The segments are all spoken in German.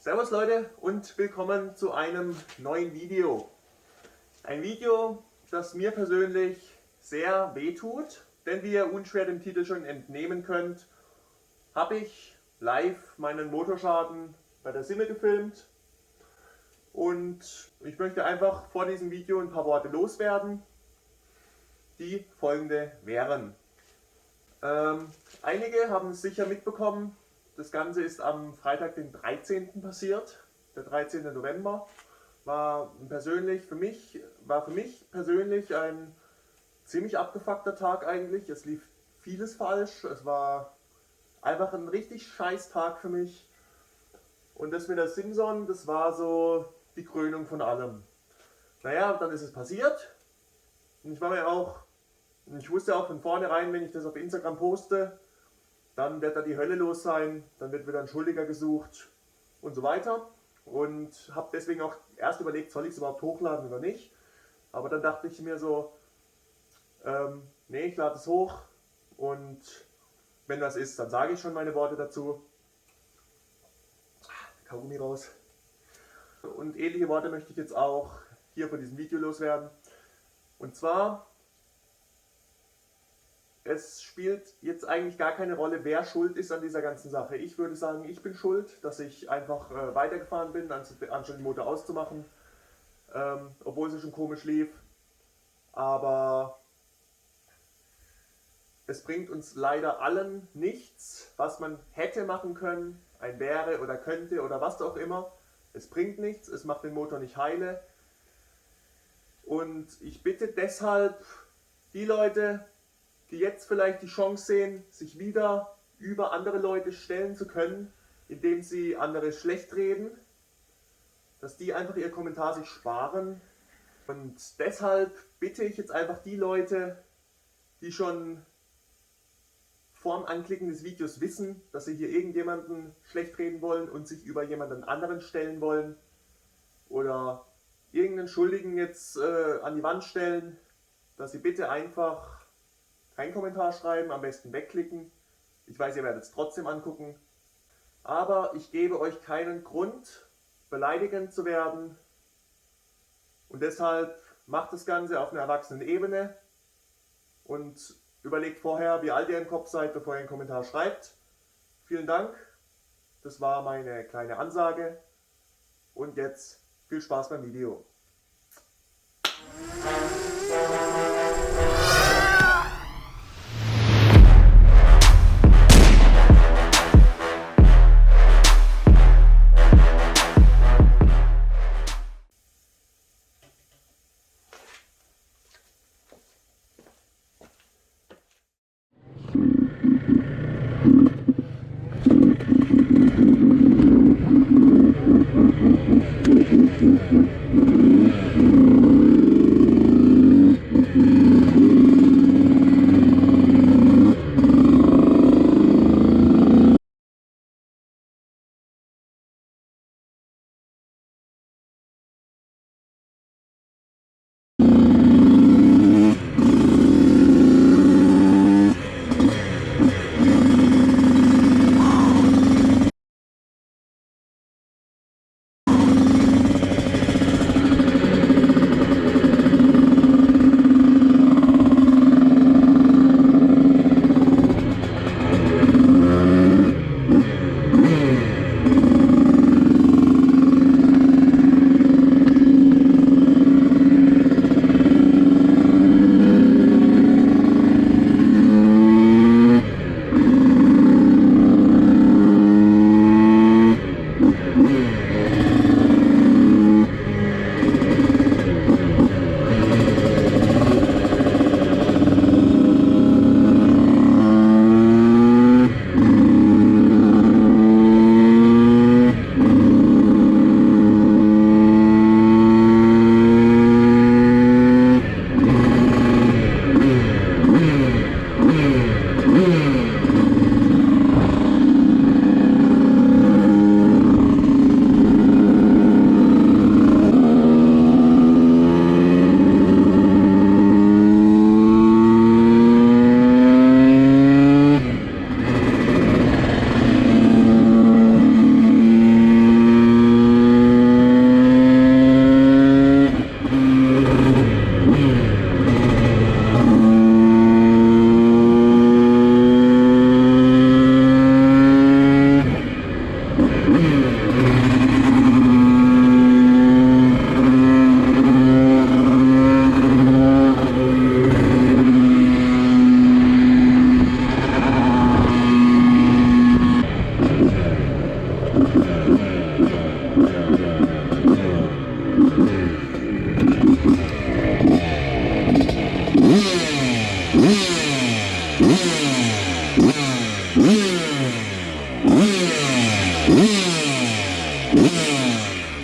Servus Leute und willkommen zu einem neuen Video. Ein Video, das mir persönlich sehr wehtut, denn wie ihr unschwer dem Titel schon entnehmen könnt, habe ich live meinen Motorschaden bei der Simme gefilmt und ich möchte einfach vor diesem Video ein paar Worte loswerden, die folgende wären. Einige haben es sicher mitbekommen, das Ganze ist am Freitag, den 13. passiert. Der 13. November war für mich persönlich ein ziemlich abgefuckter Tag eigentlich. Es lief vieles falsch. Es war einfach ein richtig scheiß Tag für mich. Und das mit der Simson, das war so die Krönung von allem. Naja, dann ist es passiert. Und ich wusste auch von vornherein, wenn ich das auf Instagram poste, dann wird da die Hölle los sein, dann wird wieder ein Schuldiger gesucht und so weiter. Und habe deswegen auch erst überlegt, soll ich es überhaupt hochladen oder nicht. Aber dann dachte ich mir so, nee, ich lade es hoch und wenn was ist, dann sage ich schon meine Worte dazu. Kaugummi raus. Und ähnliche Worte möchte ich jetzt auch hier von diesem Video loswerden. Und zwar, es spielt jetzt eigentlich gar keine Rolle, wer schuld ist an dieser ganzen Sache. Ich würde sagen, ich bin schuld, dass ich einfach weitergefahren bin, anstatt den Motor auszumachen, obwohl es schon komisch lief. Aber es bringt uns leider allen nichts, was man hätte machen können, ein wäre oder könnte oder was auch immer. Es bringt nichts, es macht den Motor nicht heile. Und ich bitte deshalb die Leute, die jetzt vielleicht die Chance sehen, sich wieder über andere Leute stellen zu können, indem sie andere schlecht reden, dass die einfach ihr Kommentar sich sparen. Und deshalb bitte ich jetzt einfach die Leute, die schon vorm Anklicken des Videos wissen, dass sie hier irgendjemanden schlecht reden wollen und sich über jemanden anderen stellen wollen oder irgendeinen Schuldigen jetzt an die Wand stellen, dass sie bitte einfach keinen Kommentar schreiben, am besten wegklicken. Ich weiß, ihr werdet es trotzdem angucken. Aber ich gebe euch keinen Grund, beleidigend zu werden. Und deshalb macht das Ganze auf einer erwachsenen Ebene und überlegt vorher, wie alt ihr im Kopf seid, bevor ihr einen Kommentar schreibt. Vielen Dank. Das war meine kleine Ansage. Und jetzt viel Spaß beim Video.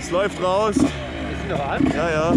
Es läuft raus. Ist die noch an? Ja, ja.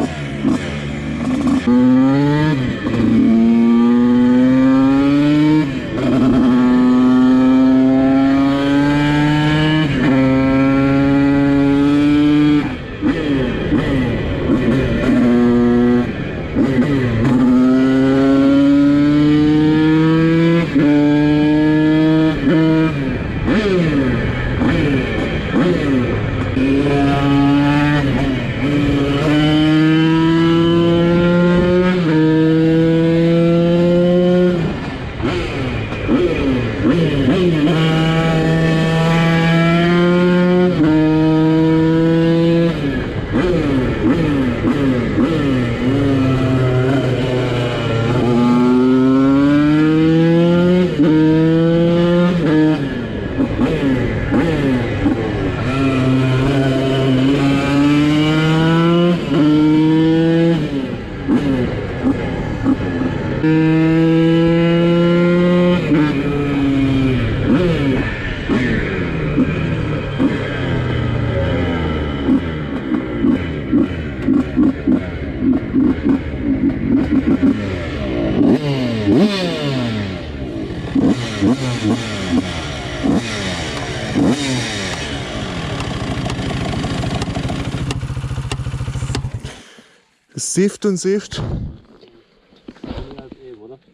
Sift und Sift.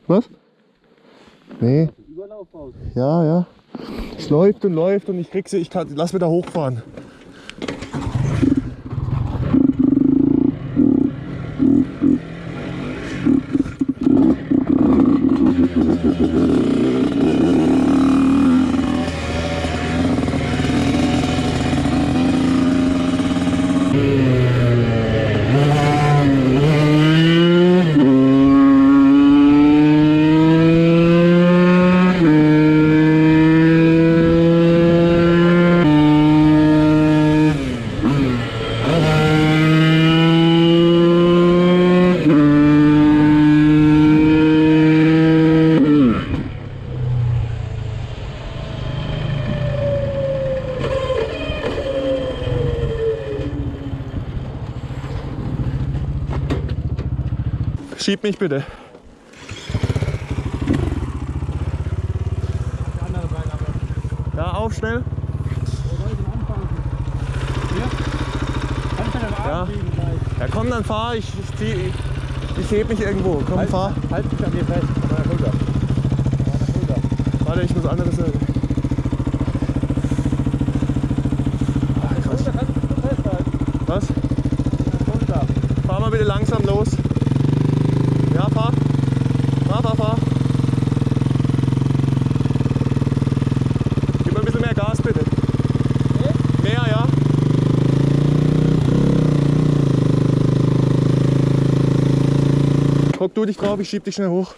Was? Nee. Ja, ja. Es läuft und ich krieg sie, lass mich da hochfahren. Schieb mich bitte. Ja, auf schnell. Ja. Ja, komm, dann fahr. Ich heb mich irgendwo. Komm, fahr. Halt dich an dir fest. An der Schulter. Warte, ich muss anderes sagen. Was? Fahr mal bitte langsam los. Ja, fahr. Fahr. Gib mal ein bisschen mehr Gas, bitte. Mehr, ja. Guck du dich drauf, ich schieb dich schnell hoch.